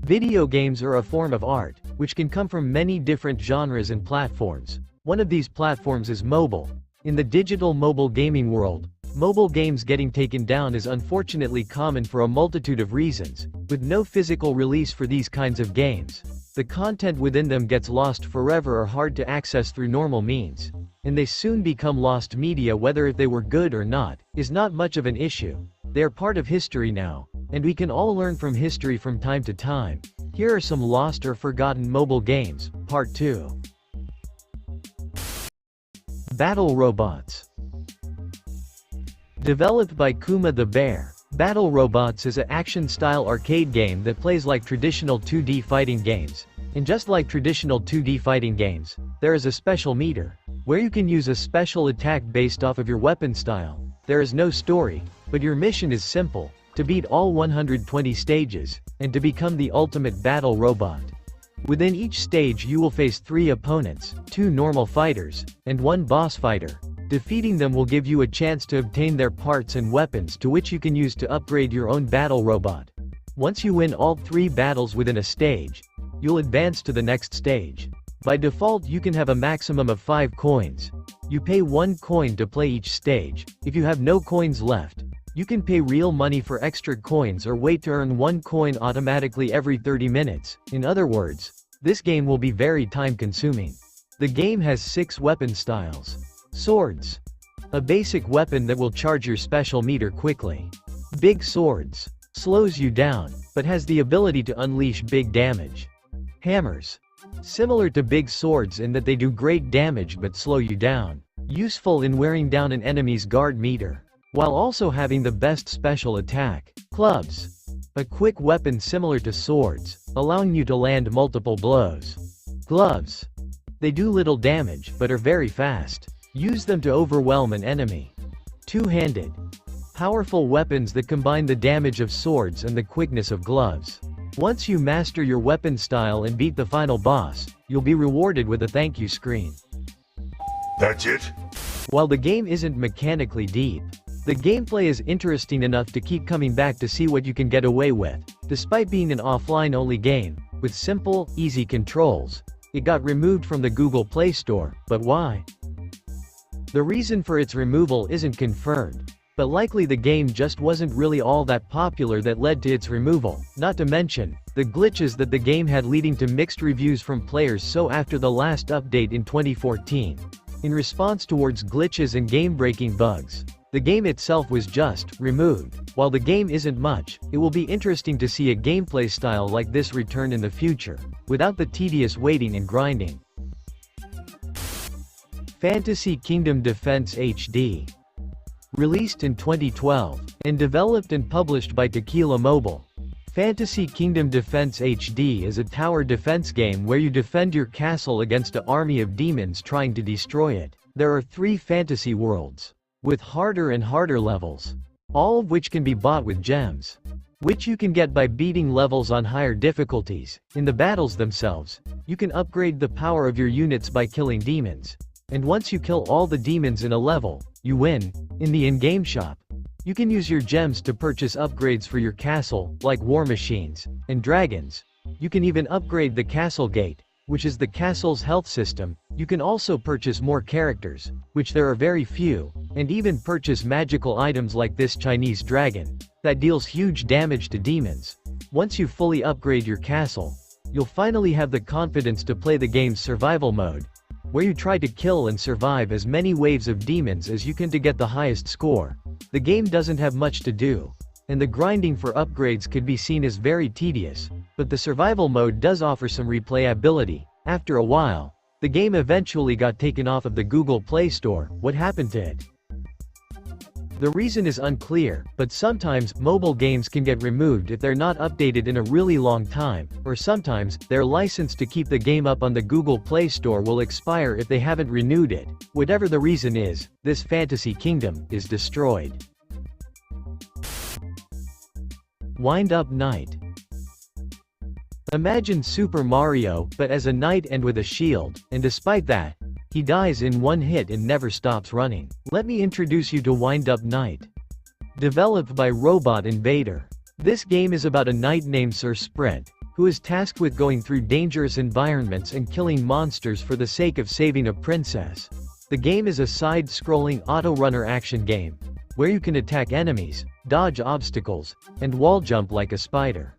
Video games are a form of art, which can come from many different genres and platforms. One of these platforms is mobile. In the digital mobile gaming world, mobile games getting taken down is unfortunately common for a multitude of reasons. With no physical release for these kinds of games, the content within them gets lost forever or hard to access through normal means. And they soon become lost media. Whether if they were good or not, is not much of an issue. They are part of history now, and we can all learn from history from time to time. Here are some lost or forgotten mobile games, Part 2. Battle Robots. Developed by Kuma the Bear, Battle Robots is an action-style arcade game that plays like traditional 2D fighting games. And just like traditional 2D fighting games, there is a special meter, where you can use a special attack based off of your weapon style. There is no story, but your mission is simple: to beat all 120 stages, and to become the ultimate battle robot. Within each stage you will face 3 opponents, 2 normal fighters, and 1 boss fighter. Defeating them will give you a chance to obtain their parts and weapons, to which you can use to upgrade your own battle robot. Once you win all 3 battles within a stage, you'll advance to the next stage. By default you can have a maximum of 5 coins. You pay 1 coin to play each stage. If you have no coins left, you can pay real money for extra coins or wait to earn 1 coin automatically every 30 minutes. In other words, this game will be very time-consuming. The game has 6 weapon styles. Swords. A basic weapon that will charge your special meter quickly. Big swords. Slows you down, but has the ability to unleash big damage. Hammers. Similar to big swords in that they do great damage but slow you down. Useful in wearing down an enemy's guard meter, while also having the best special attack. Clubs. A quick weapon similar to swords, allowing you to land multiple blows. Gloves. They do little damage but are very fast. Use them to overwhelm an enemy. Two-handed. Powerful weapons that combine the damage of swords and the quickness of gloves. Once you master your weapon style and beat the final boss, you'll be rewarded with a thank you screen. That's it? While the game isn't mechanically deep, the gameplay is interesting enough to keep coming back to see what you can get away with. Despite being an offline-only game, with simple, easy controls, it got removed from the Google Play Store. But why? The reason for its removal isn't confirmed, but likely the game just wasn't really all that popular that led to its removal, not to mention the glitches that the game had, leading to mixed reviews from players. So after the last update in 2014, in response towards glitches and game-breaking bugs, the game itself was just removed. While the game isn't much, it will be interesting to see a gameplay style like this return in the future, without the tedious waiting and grinding. Fantasy Kingdom Defense HD. Released in 2012, and developed and published by Tequila Mobile, Fantasy Kingdom Defense HD is a tower defense game where you defend your castle against an army of demons trying to destroy it. There are 3 fantasy worlds, with harder and harder levels, all of which can be bought with gems, which you can get by beating levels on higher difficulties. In the battles themselves, you can upgrade the power of your units by killing demons. And once you kill all the demons in a level, you win. In the in-game shop, you can use your gems to purchase upgrades for your castle, like war machines and dragons. You can even upgrade the castle gate, which is the castle's health system. You can also purchase more characters, which there are very few, and even purchase magical items like this Chinese dragon, that deals huge damage to demons. Once you fully upgrade your castle, you'll finally have the confidence to play the game's survival mode, where you try to kill and survive as many waves of demons as you can to get the highest score. The game doesn't have much to do, and the grinding for upgrades could be seen as very tedious, but the survival mode does offer some replayability. After a while, the game eventually got taken off of the Google Play Store. What happened to it? The reason is unclear, but sometimes mobile games can get removed if they're not updated in a really long time, or sometimes their license to keep the game up on the Google Play Store will expire if they haven't renewed it. Whatever the reason is, this Fantasy Kingdom is destroyed. Wind-Up Knight. Imagine Super Mario, but as a knight and with a shield, and despite that, he dies in one hit and never stops running. Let me introduce you to Wind-Up Knight. Developed by Robot Invader. This game is about a knight named Sir Sprint, who is tasked with going through dangerous environments and killing monsters for the sake of saving a princess. The game is a side-scrolling auto-runner action game, where you can attack enemies, dodge obstacles, and wall jump like a spider.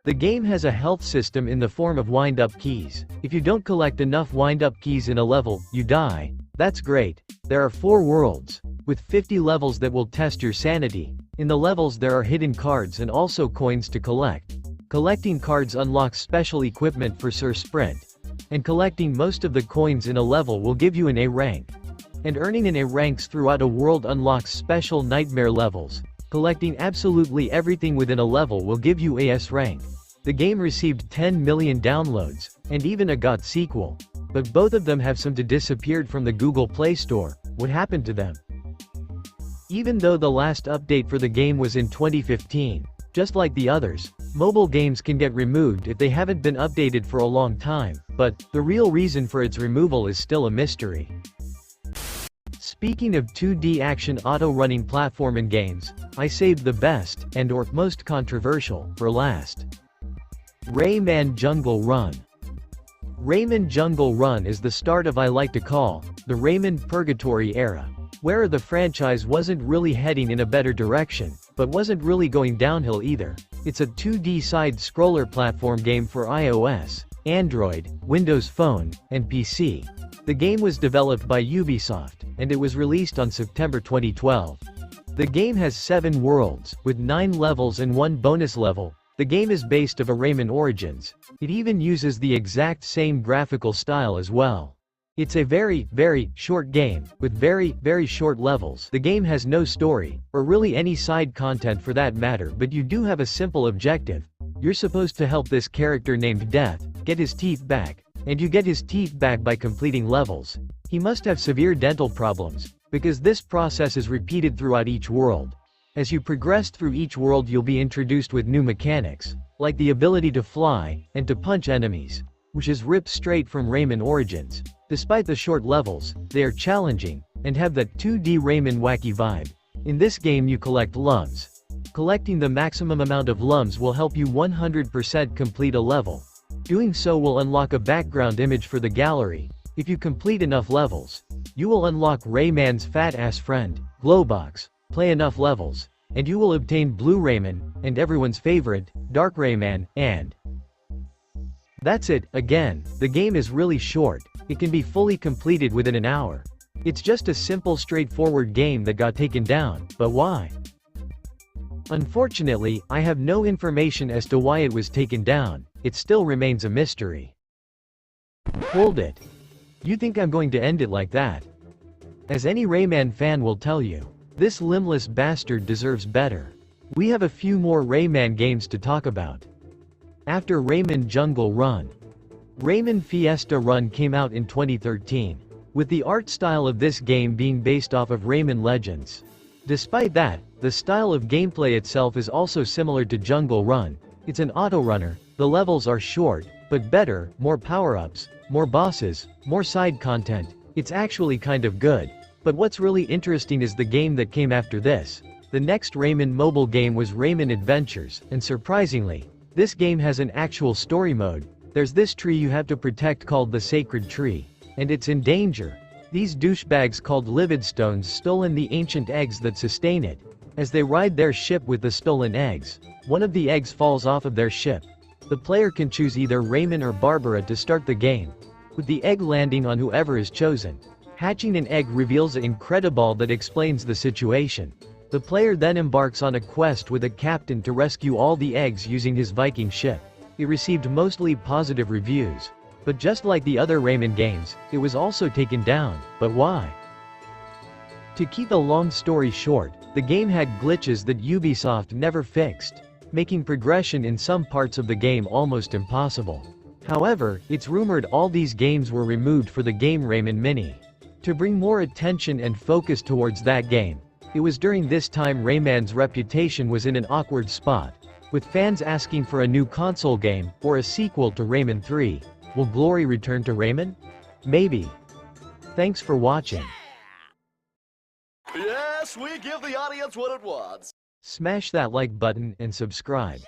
The game has a health system in the form of wind-up keys. If you don't collect enough wind-up keys in a level, you die. That's great. There are 4 worlds, with 50 levels that will test your sanity. In the levels there are hidden cards and also coins to collect. Collecting cards unlocks special equipment for Sir Sprint. And collecting most of the coins in a level will give you an A rank. And earning an A ranks throughout a world unlocks special nightmare levels. Collecting absolutely everything within a level will give you AS rank. The game received 10 million downloads, and even a GOT sequel. But both of them have disappeared from the Google Play Store. What happened to them? Even though the last update for the game was in 2015, just like the others, mobile games can get removed if they haven't been updated for a long time, but the real reason for its removal is still a mystery. Speaking of 2D action auto-running platforming games, I saved the best, and/or most controversial, for last. Rayman Jungle Run. Rayman Jungle Run is the start of I like to call the Rayman Purgatory era, where the franchise wasn't really heading in a better direction, but wasn't really going downhill either. It's a 2D side-scroller platform game for iOS, Android, Windows Phone, and PC. The game was developed by Ubisoft, and it was released on September 2012. The game has 7 worlds, with 9 levels and 1 bonus level. The game is based off a Rayman Origins. It even uses the exact same graphical style as well. It's a very, very short game, with very, very short levels. The game has no story, or really any side content for that matter, but you do have a simple objective. You're supposed to help this character named Death get his teeth back, and you get his teeth back by completing levels. He must have severe dental problems, because this process is repeated throughout each world. As you progress through each world you'll be introduced with new mechanics, like the ability to fly, and to punch enemies, which is ripped straight from Rayman Origins. Despite the short levels, they are challenging, and have that 2D Rayman wacky vibe. In this game you collect lums. Collecting the maximum amount of lums will help you 100% complete a level. Doing so will unlock a background image for the gallery. If you complete enough levels, you will unlock Rayman's fat-ass friend, Glowbox. Play enough levels, and you will obtain Blue Rayman, and everyone's favorite, Dark Rayman, and that's it. Again, the game is really short. It can be fully completed within an hour. It's just a simple straightforward game that got taken down, but why? Unfortunately, I have no information as to why it was taken down. It still remains a mystery. Hold it. You think I'm going to end it like that? As any Rayman fan will tell you, this limbless bastard deserves better. We have a few more Rayman games to talk about. After Rayman Jungle Run, Rayman Fiesta Run came out in 2013, with the art style of this game being based off of Rayman Legends. Despite that, the style of gameplay itself is also similar to Jungle Run. It's an auto-runner, the levels are short, but better, more power-ups, more bosses, more side content. It's actually kind of good. But what's really interesting is the game that came after this. The next Rayman mobile game was Rayman Adventures, and surprisingly, this game has an actual story mode. There's this tree you have to protect called the Sacred Tree, and it's in danger. These douchebags called Lividstones stolen the ancient eggs that sustain it. As they ride their ship with the stolen eggs, one of the eggs falls off of their ship. The player can choose either Rayman or Barbara to start the game, with the egg landing on whoever is chosen. Hatching an egg reveals an Incrediball that explains the situation. The player then embarks on a quest with a captain to rescue all the eggs using his Viking ship. It received mostly positive reviews. But just like the other Rayman games, it was also taken down. But why? To keep a long story short, the game had glitches that Ubisoft never fixed, making progression in some parts of the game almost impossible. However, it's rumored all these games were removed for the game Rayman Mini. To bring more attention and focus towards that game. It was during this time Rayman's reputation was in an awkward spot, with fans asking for a new console game, or a sequel to Rayman 3. Will glory return to Rayman? Maybe. Thanks for watching. Yes, we give the audience what it wants. Smash that like button and subscribe.